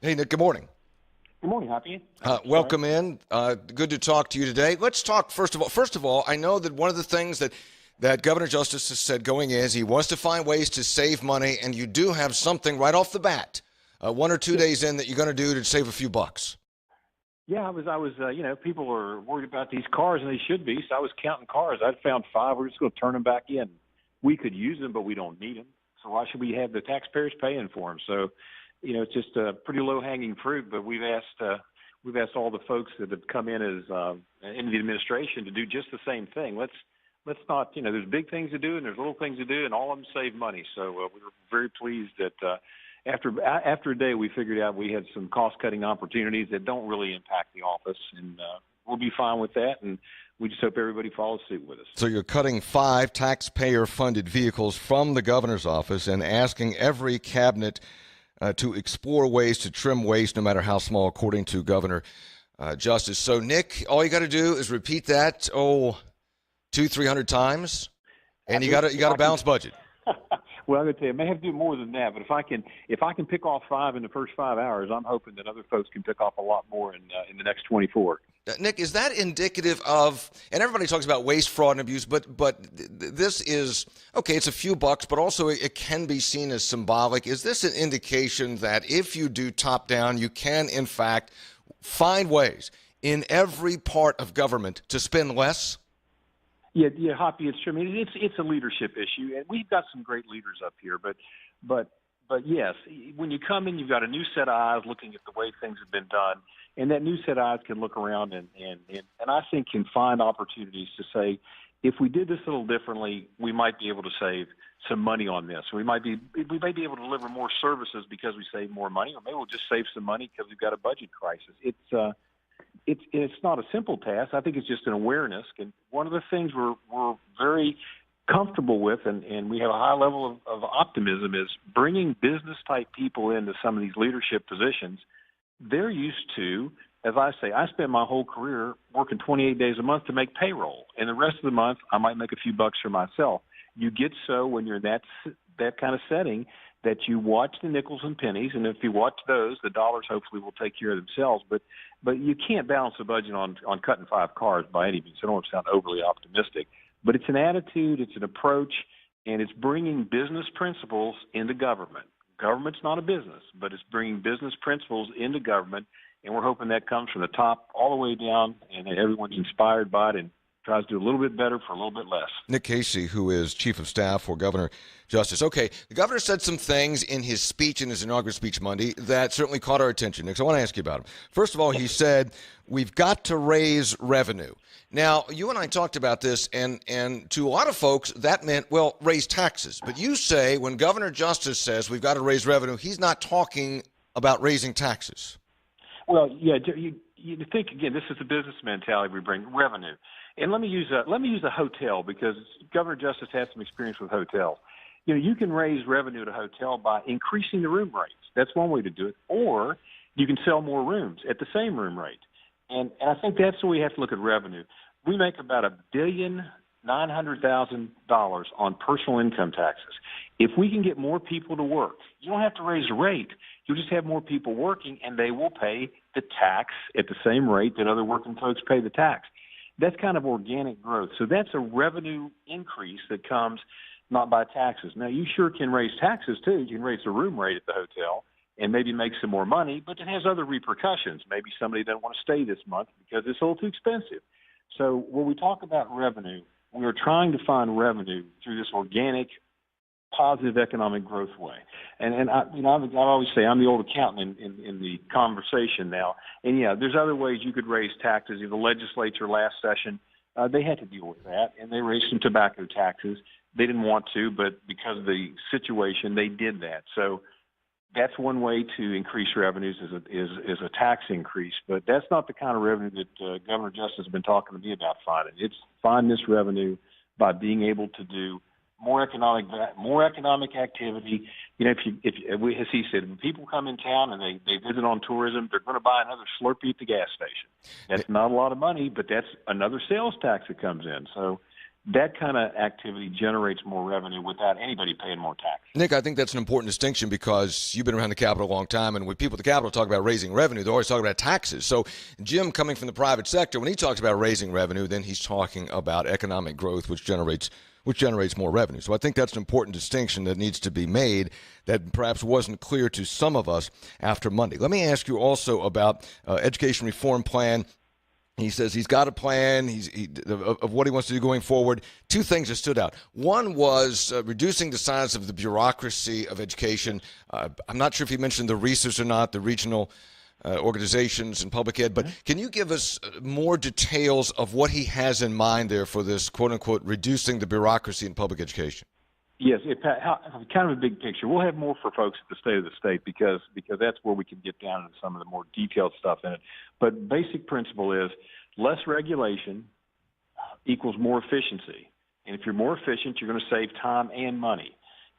Hey, Nick, good morning. Good morning, Happy. Welcome in. Good to talk to you today. Let's talk first of all. First of all, I know that one of the things that Governor Justice has said going is he wants to find ways to save money, and you do have something right off the bat, 1 or 2 days in that you're going to do to save a few bucks. Yeah, people are worried about these cars, and they should be. So I was counting cars. I found five. We're just going to turn them back in. We could use them, but we don't need them. So why should we have the taxpayers paying for them? So, it's just a pretty low-hanging fruit. But we've asked all the folks that have come in as in the administration to do just the same thing. Let's not. There's big things to do, and there's little things to do, and all of them save money. So we were very pleased that. After a day, we figured out we had some cost-cutting opportunities that don't really impact the office, and we'll be fine with that. And we just hope everybody follows suit with us. So you're cutting 5 taxpayer-funded vehicles from the governor's office and asking every cabinet to explore ways to trim waste, no matter how small, according to Governor Justice. So, Nick, all you got to do is repeat that 200-300 times, and you got a balanced budget. Well, I'm going to tell you, I may have to do more than that, but if I can pick off 5 in the first 5 hours, I'm hoping that other folks can pick off a lot more in the next 24. Nick, is that indicative of, and everybody talks about waste, fraud, and abuse, but this is, okay, it's a few bucks, but also it can be seen as symbolic. Is this an indication that if you do top down, you can, in fact, find ways in every part of government to spend less? Yeah, Hoppy, it's true. I mean, it's a leadership issue, and we've got some great leaders up here. But yes, when you come in, you've got a new set of eyes looking at the way things have been done, and that new set of eyes can look around and I think can find opportunities to say, if we did this a little differently, we might be able to save some money on this. We may be able to deliver more services because we save more money, or maybe we'll just save some money because we've got a budget crisis. It's not a simple task. I think it's just an awareness. And one of the things we're very comfortable with, and we have a high level of optimism, is bringing business-type people into some of these leadership positions. They're used to, as I say, I spent my whole career working 28 days a month to make payroll. And the rest of the month, I might make a few bucks for myself. You get so when you're in that kind of setting that you watch the nickels and pennies, and if you watch those, the dollars hopefully will take care of themselves. But you can't balance a budget on cutting 5 cars by any means. I don't want to sound overly optimistic, but it's an attitude, it's an approach, and it's bringing business principles into government. Government's not a business, but it's bringing business principles into government, and we're hoping that comes from the top all the way down, and that everyone's inspired by it and tries to do a little bit better for a little bit less. Nick Casey, who is Chief of Staff for Governor Justice. Okay, the governor said some things in his speech, in his inaugural speech Monday, that certainly caught our attention. Nick, so I want to ask you about them. First of all, he said, we've got to raise revenue. Now, you and I talked about this, and to a lot of folks, that meant, well, raise taxes. But you say when Governor Justice says we've got to raise revenue, he's not talking about raising taxes. Well, yeah, you think, again, this is the business mentality we bring, revenue. And let me use a hotel, because Governor Justice has some experience with hotels. You can raise revenue at a hotel by increasing the room rates. That's one way to do it. Or you can sell more rooms at the same room rate. And I think that's the way we have to look at revenue. We make about $1,900,000 on personal income taxes. If we can get more people to work, you don't have to raise the rate. You'll just have more people working, and they will pay the tax at the same rate that other working folks pay the tax. That's kind of organic growth. So that's a revenue increase that comes not by taxes. Now, you sure can raise taxes, too. You can raise the room rate at the hotel and maybe make some more money, but it has other repercussions. Maybe somebody doesn't want to stay this month because it's a little too expensive. So when we talk about revenue, we are trying to find revenue through this organic, positive economic growth way. And I always say I'm the old accountant in the conversation now. And, yeah, there's other ways you could raise taxes. The legislature last session, they had to deal with that, and they raised some tobacco taxes. They didn't want to, but because of the situation, they did that. So that's one way to increase revenues is a tax increase. But that's not the kind of revenue that Governor Justice has been talking to me about finding. It's find this revenue by being able to do more economic activity. As he said, when people come in town and they visit on tourism, they're going to buy another Slurpee at the gas station. That's not a lot of money, but that's another sales tax that comes in. So That kind of activity generates more revenue without anybody paying more tax. Nick, I think that's an important distinction because you've been around the Capitol a long time, and when people at the Capitol talk about raising revenue, they're always talking about taxes. So Jim, coming from the private sector, when he talks about raising revenue, then he's talking about economic growth, which generates more revenue. So I think that's an important distinction that needs to be made that perhaps wasn't clear to some of us after Monday. Let me ask you also about education reform plan. He says he's got a plan of what he wants to do going forward. Two things that stood out. One was reducing the size of the bureaucracy of education. I'm not sure if he mentioned the research or not, the regional organizations and public ed, but can you give us more details of what he has in mind there for this, quote-unquote, reducing the bureaucracy in public education? Yes, kind of a big picture. We'll have more for folks at the State of the State because that's where we can get down into some of the more detailed stuff in it. But basic principle is less regulation equals more efficiency. And if you're more efficient, you're going to save time and money.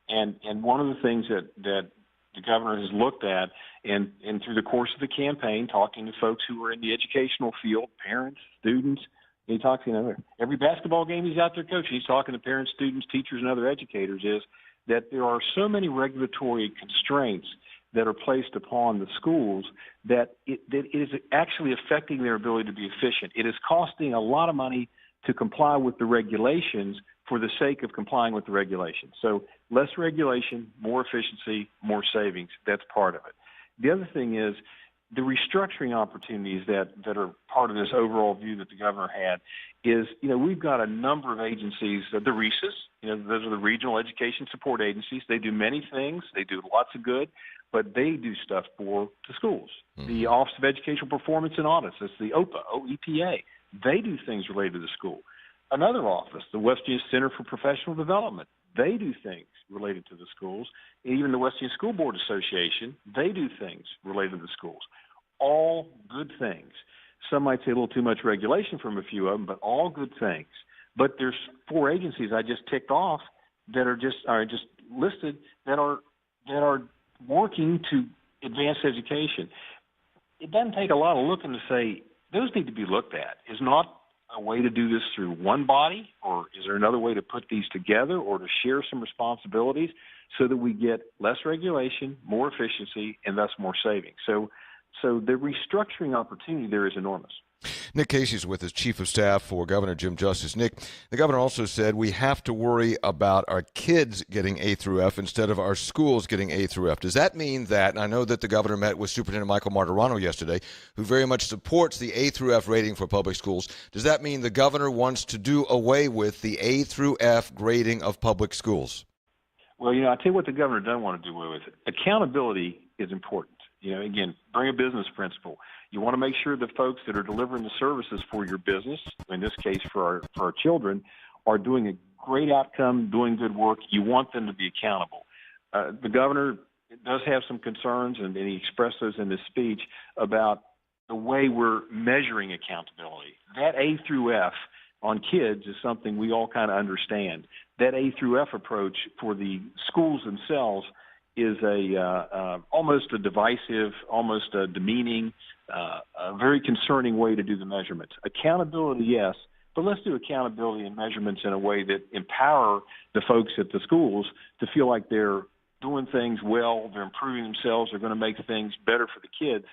And one of the things that the governor has looked at and through the course of the campaign, talking to folks who are in the educational field, parents, students, he talks, every basketball game he's out there coaching, he's talking to parents, students, teachers, and other educators, is that there are so many regulatory constraints that are placed upon the schools that it is actually affecting their ability to be efficient. It is costing a lot of money to comply with the regulations for the sake of complying with the regulations. So less regulation, more efficiency, more savings. That's part of it. The other thing is the restructuring opportunities that are part of this overall view that the governor had is, we've got a number of agencies, the RESAs, those are the Regional Education Support Agencies. They do many things. They do lots of good, but they do stuff for the schools. Mm-hmm. The Office of Educational Performance and Audits, that's the OEPA. They do things related to the school. Another office, the West Virginia Center for Professional Development, they do things related to the schools. Even the West Virginia School Board Association, they do things related to the schools. All good things. Some might say a little too much regulation from a few of them, but all good things. But there's 4 agencies I just ticked off that are just listed that are working to advance education. It doesn't take a lot of looking to say those need to be looked at. Is not a way to do this through one body, or is there another way to put these together or to share some responsibilities so that we get less regulation, more efficiency, and thus more savings? So the restructuring opportunity there is enormous. Nick Casey's with us, Chief of Staff for Governor Jim Justice. Nick, the governor also said we have to worry about our kids getting A through F instead of our schools getting A through F. Does that mean that, and I know that the governor met with Superintendent Michael Martirano yesterday, who very much supports the A through F rating for public schools. Does that mean the governor wants to do away with the A through F grading of public schools? Well, I'll tell you what the governor doesn't want to do away with it. Accountability is important. Again, bring a business principle. You want to make sure the folks that are delivering the services for your business, in this case for our children, are doing a great outcome, doing good work. You want them to be accountable. The governor does have some concerns, and he expressed those in his speech, about the way we're measuring accountability. That A through F on kids is something we all kind of understand. That A through F approach for the schools themselves is almost a divisive, almost a demeaning, a very concerning way to do the measurements. Accountability, yes, but let's do accountability and measurements in a way that empower the folks at the schools to feel like they're doing things well, they're improving themselves, they're going to make things better for the kids,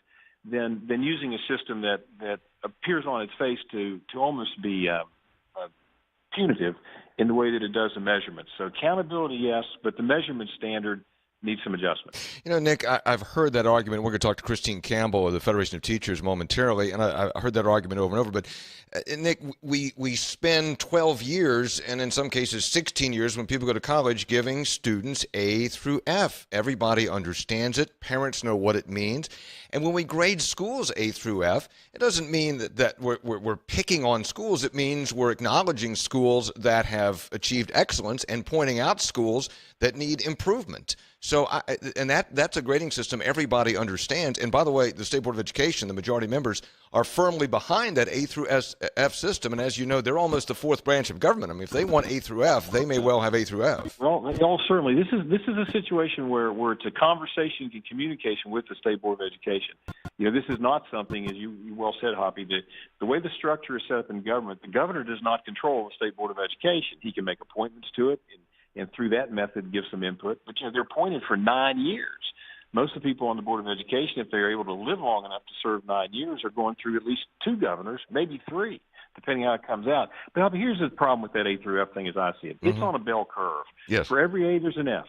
than using a system that appears on its face to almost be punitive in the way that it does the measurements. So accountability, yes, but the measurement standard needs some adjustment. Nick, I've heard that argument. We're going to talk to Christine Campbell of the Federation of Teachers momentarily, and I heard that argument over and over. But, Nick, we spend 12 years, and in some cases 16 years when people go to college, giving students A through F. Everybody understands it. Parents know what it means. And when we grade schools A through F, it doesn't mean that we're picking on schools. It means we're acknowledging schools that have achieved excellence and pointing out schools that need improvement. So, that's a grading system everybody understands. And by the way, the State Board of Education, the majority members, are firmly behind that A through F system. And as you know, they're almost the fourth branch of government. I mean, if they want A through F, they may well have A through F. Well, certainly. This is a situation where it's a conversation and communication with the State Board of Education. This is not something, as you well said, Hoppy, that the way the structure is set up in government, the governor does not control the State Board of Education. He can make appointments to it and through that method give some input. But, they're appointed for 9 years. Most of the people on the Board of Education, if they're able to live long enough to serve 9 years, are going through at least 2 governors, maybe 3, depending how it comes out. But Hoppy, here's the problem with that A through F thing as I see it. It's on a bell curve. Yes. For every A, there's an F.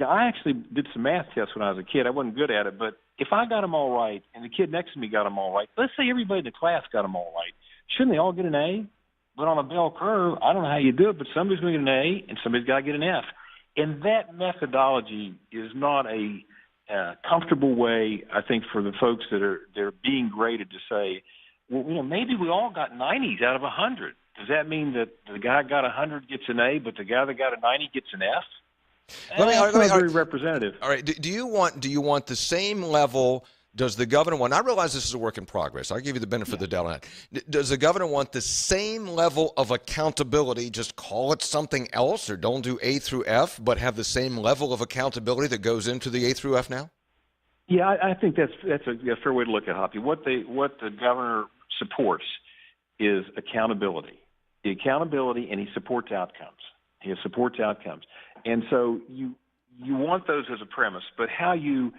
I actually did some math tests when I was a kid. I wasn't good at it, but if I got them all right and the kid next to me got them all right, let's say everybody in the class got them all right, shouldn't they all get an A? But on a bell curve, I don't know how you do it, but somebody's going to get an A and somebody's got to get an F. And that methodology is not a comfortable way, I think, for the folks they're being graded to say, well, maybe we all got 90s out of 100. Does that mean that the guy got 100 gets an A, but the guy that got a 90 gets an F? That's not very representative. All right. Do you want the same level? Does the governor want? I realize this is a work in progress. I'll give you the benefit of the doubt on that. Does the governor want the same level of accountability? Just call it something else, or don't do A through F, but have the same level of accountability that goes into the A through F now? Yeah, I think that's a fair way to look at it, Hoppy. What the governor supports is accountability. The accountability, and he supports outcomes. He supports outcomes. And so you want those as a premise, but how you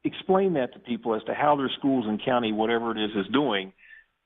explain that to people as to how their schools and county, whatever it is doing,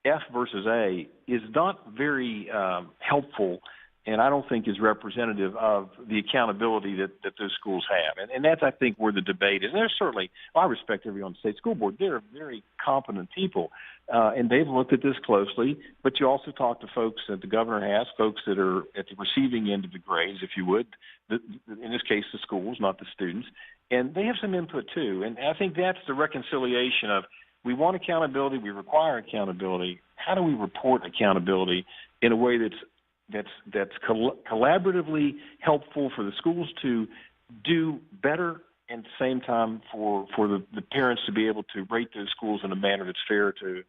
F versus A, is not very helpful, and I don't think is representative of the accountability that those schools have. And that's, I think, where the debate is. And there's certainly, I respect everyone on the state school board. They're very competent people, and they've looked at this closely. But you also talk to folks that the governor has, folks that are at the receiving end of the grades, if you would, in this case the schools, not the students. And they have some input, too. And I think that's the reconciliation of we want accountability, we require accountability. How do we report accountability in a way that's collaboratively helpful for the schools to do better, and at the same time for the parents to be able to rate those schools in a manner that's fair to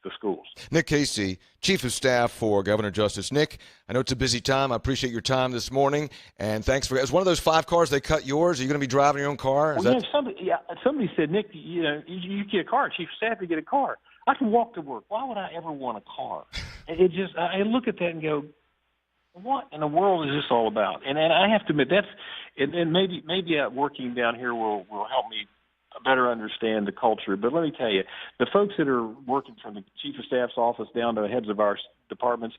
the schools. Nick Casey, Chief of Staff for Governor Justice. Nick, I know it's a busy time. I appreciate your time this morning, and thanks for. Is one of those 5 cars they cut yours? Are you going to be driving your own car? Somebody said, Nick, you get a car. Chief of Staff, you get a car. I can walk to work. Why would I ever want a car? I look at that and go, what in the world is this all about? And I have to admit and maybe working down here will help me better understand the culture. But let me tell you, the folks that are working from the Chief of Staff's office down to the heads of our departments,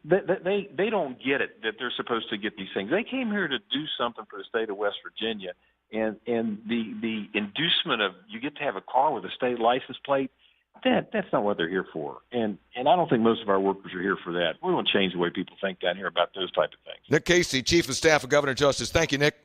they don't get it that they're supposed to get these things. They came here to do something for the state of West Virginia, and the inducement of you get to have a car with a state license plate. That's not what they're here for. And I don't think most of our workers are here for that. We want to change the way people think down here about those type of things. Nick Casey, Chief of Staff of Governor Justice. Thank you, Nick.